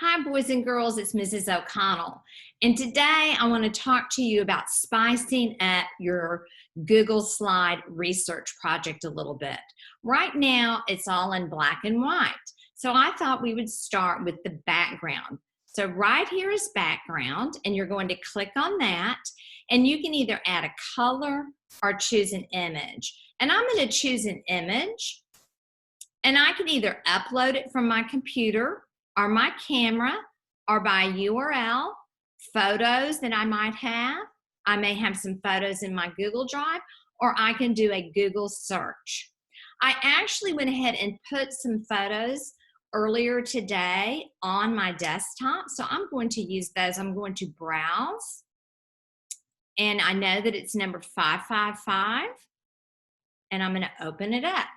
Hi, boys and girls, it's Mrs. O'Connell. And today I want to talk to you about spicing up your Google Slide research project a little bit. Right now, it's all in black and white. So I thought we would start with the background. So right here is background, and you're going to click on that, and you can either add a color or choose an image. And I'm going to choose an image, and I can either upload it from my computer or my camera, or by URL, photos that I might have. I may have some photos in my Google Drive, or I can do a Google search. I actually went ahead and put some photos earlier today on my desktop, so I'm going to use those. I'm going to browse, and I know that it's number 555, and I'm going to open it up.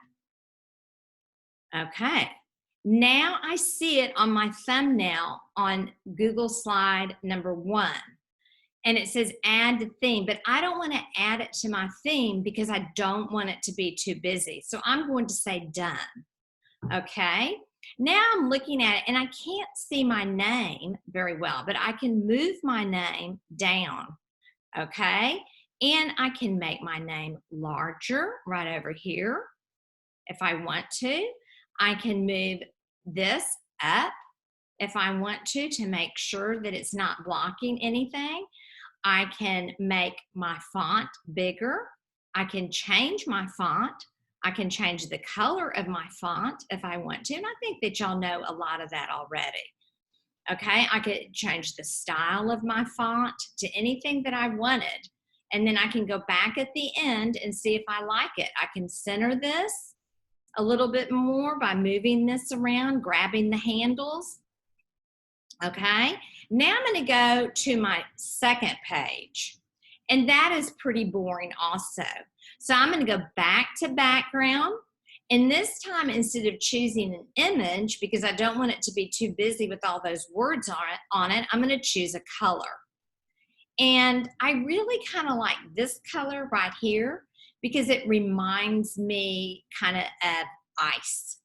Okay. Now I see it on my thumbnail on Google Slide number 1. And it says add to theme, but I don't want to add it to my theme because I don't want it to be too busy. So I'm going to say done. Okay. Now I'm looking at it and I can't see my name very well, but I can move my name down. Okay. And I can make my name larger right over here if I want to. I can move this up if I want to make sure that it's not blocking anything. I can make my font bigger. I can change my font. I can change the color of my font if I want to, and I think that y'all know a lot of that already. Okay, I could change the style of my font to anything that I wanted, and then I can go back at the end and see if I like it. I can center this a little bit more by moving this around, grabbing the handles. Okay, now I'm going to go to my second page, and that is pretty boring also. So I'm going to go back to background, and this time instead of choosing an image, because I don't want it to be too busy with all those words on it, I'm going to choose a color. And I really kind of like this color right here, because it reminds me kind of ice.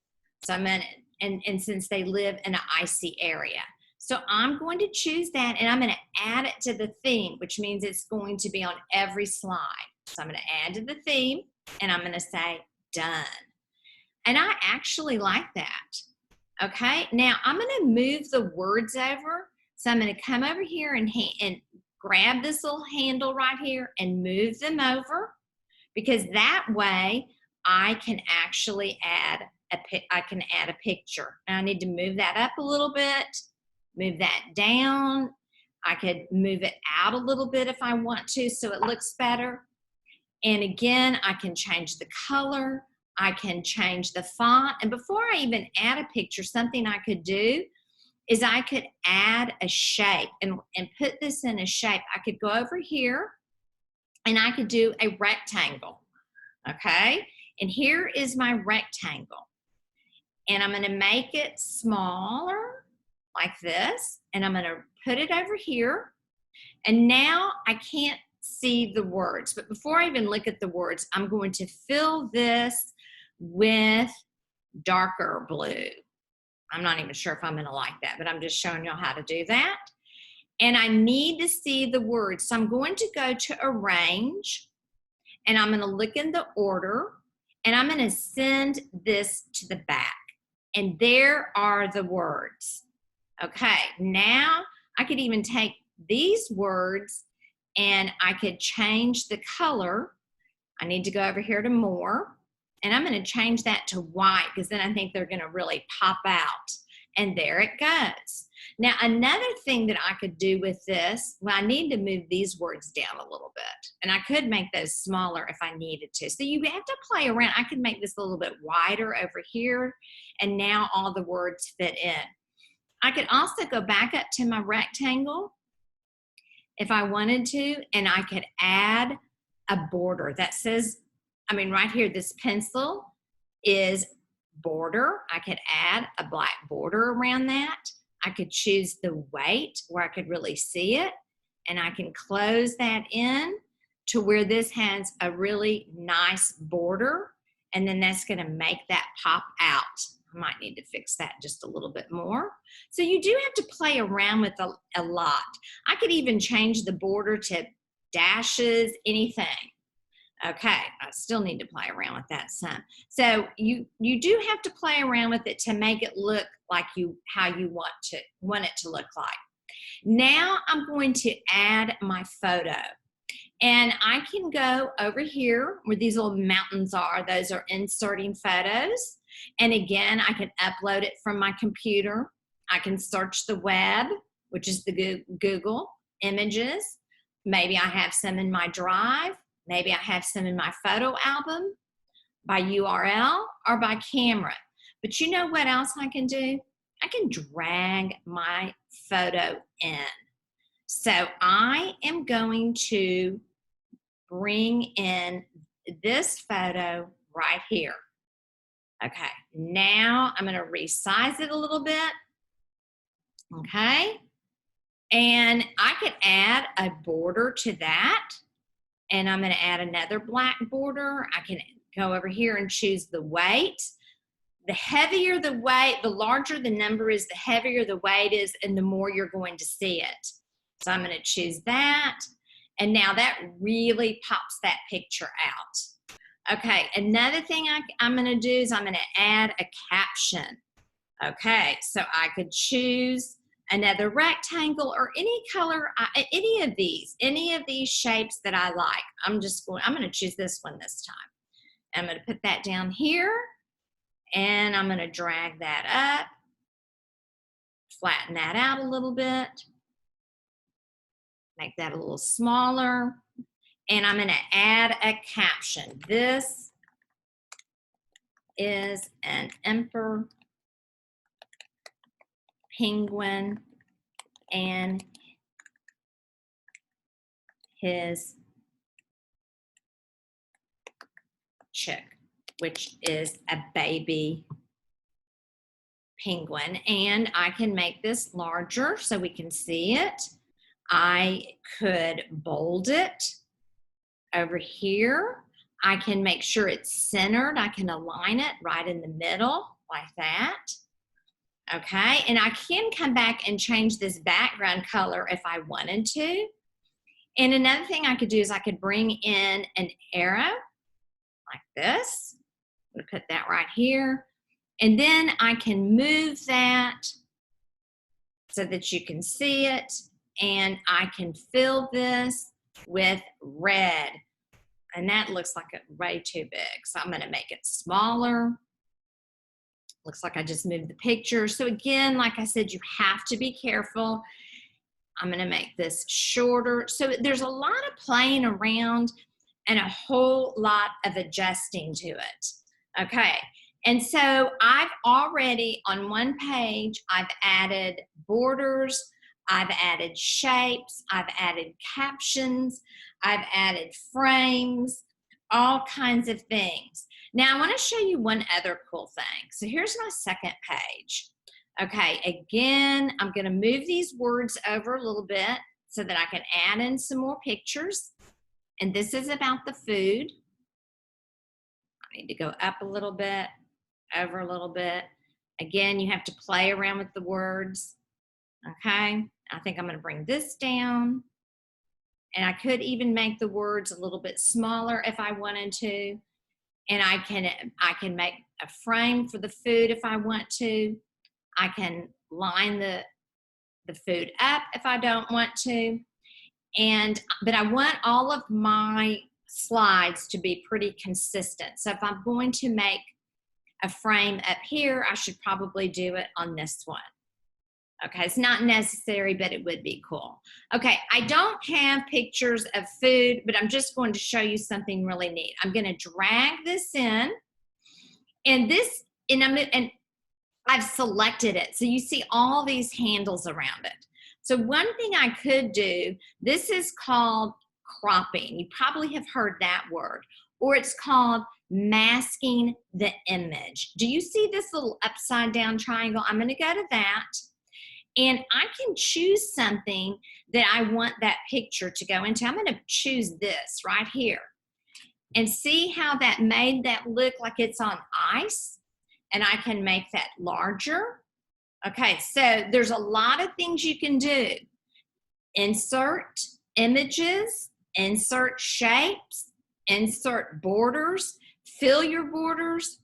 So I'm gonna, and since they live in an icy area. So I'm going to choose that, and I'm gonna add it to the theme, which means it's going to be on every slide. So I'm gonna add to the theme, and I'm gonna say done. And I actually like that. Okay, now I'm gonna move the words over. So I'm gonna come over here and grab this little handle right here and move them over, because that way I can actually add a picture. Now I need to move that up a little bit, move that down. I could move it out a little bit if I want to so it looks better. And again, I can change the color. I can change the font. And before I even add a picture, something I could do is I could add a shape and put this in a shape. I could go over here and I could do a rectangle. Okay, and here is my rectangle, and I'm going to make it smaller like this, and I'm going to put it over here, and now I can't see the words, but before I even look at the words, I'm going to fill this with darker blue. I'm not even sure if I'm going to like that, but I'm just showing y'all how to do that. And I need to see the words, so I'm going to go to arrange, and I'm going to look in the order, and I'm going to send this to the back. And there are the words. Okay, now I could even take these words and I could change the color. I need to go over here to more, and I'm going to change that to white, because then I think they're going to really pop out. And there it goes. Now, another thing that I could do with this, well, I need to move these words down a little bit. And I could make those smaller if I needed to. So you have to play around. I could make this a little bit wider over here. And now all the words fit in. I could also go back up to my rectangle if I wanted to. And I could add a border that says, right here, this pencil is border. I could add a black border around that. I could choose the weight where I could really see it, and I can close that in to where this has a really nice border, and then that's going to make that pop out I might need to fix that just a little bit more. So you do have to play around with a lot. I could even change the border to dashes, anything. Okay, I still need to play around with that some. So you do have to play around with it to make it look like how you want it to look like. Now I'm going to add my photo. And I can go over here where these little mountains are. Those are inserting photos. And again, I can upload it from my computer. I can search the web, which is the Google Images. Maybe I have some in my drive. Maybe I have some in my photo album by URL or by camera. But you know what else I can do? I can drag my photo in. So I am going to bring in this photo right here. Okay, now I'm going to resize it a little bit. Okay, and I could add a border to that. And I'm going to add another black border. I can go over here and choose the weight. The heavier the weight, the larger the number is, the heavier the weight is, and the more you're going to see it. So I'm going to choose that. And now that really pops that picture out. Okay, another thing I'm going to do is I'm going to add a caption. Okay, so I could choose another rectangle or any color, any of these shapes that I like. I'm going to choose this one this time. I'm going to put that down here, and I'm going to drag that up, flatten that out a little bit, make that a little smaller, and I'm going to add a caption. This is an emperor penguin and his chick, which is a baby penguin. And I can make this larger so we can see it. I could bold it over here. I can make sure it's centered. I can align it right in the middle like that. Okay, and I can come back and change this background color if I wanted to. And another thing I could do is I could bring in an arrow like this. I'm going to put that right here. And then I can move that so that you can see it. And I can fill this with red. And that looks like it's way too big. So I'm going to make it smaller. Looks like I just moved the picture. So again, like I said, you have to be careful. I'm going to make this shorter. So there's a lot of playing around and a whole lot of adjusting to it. Okay. And so I've already, on one page, I've added borders, I've added shapes, I've added captions, I've added frames, all kinds of things. Now I want to show you one other cool thing. So here's my second page. Okay, again, I'm going to move these words over a little bit so that I can add in some more pictures. And this is about the food. I need to go up a little bit, over a little bit. Again, you have to play around with the words. Okay, I think I'm going to bring this down. And I could even make the words a little bit smaller if I wanted to. And I can make a frame for the food if I want to. I can line the food up if I don't want to. But I want all of my slides to be pretty consistent. So if I'm going to make a frame up here, I should probably do it on this one. Okay, it's not necessary, but it would be cool. Okay, I don't have pictures of food, but I'm just going to show you something really neat. I'm going to drag this in, and I've selected it. So you see all these handles around it. So one thing I could do, this is called cropping. You probably have heard that word, or it's called masking the image. Do you see this little upside down triangle? I'm going to go to that. And I can choose something that I want that picture to go into. I'm going to choose this right here. And see how that made that look like it's on ice? and I can make that larger. Okay, so there's a lot of things you can do. Insert images, insert shapes, insert borders, fill your borders,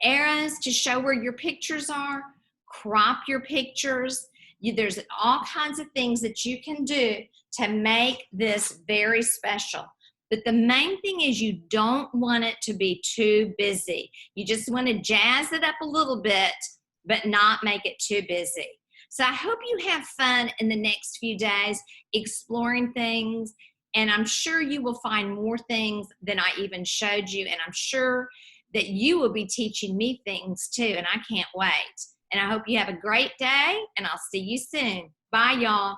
arrows to show where your pictures are, crop your pictures. There's all kinds of things that you can do to make this very special. But the main thing is you don't want it to be too busy. You just want to jazz it up a little bit, but not make it too busy. So I hope you have fun in the next few days exploring things, and I'm sure you will find more things than I even showed you, and I'm sure that you will be teaching me things too, and I can't wait. And I hope you have a great day, and I'll see you soon. Bye, y'all.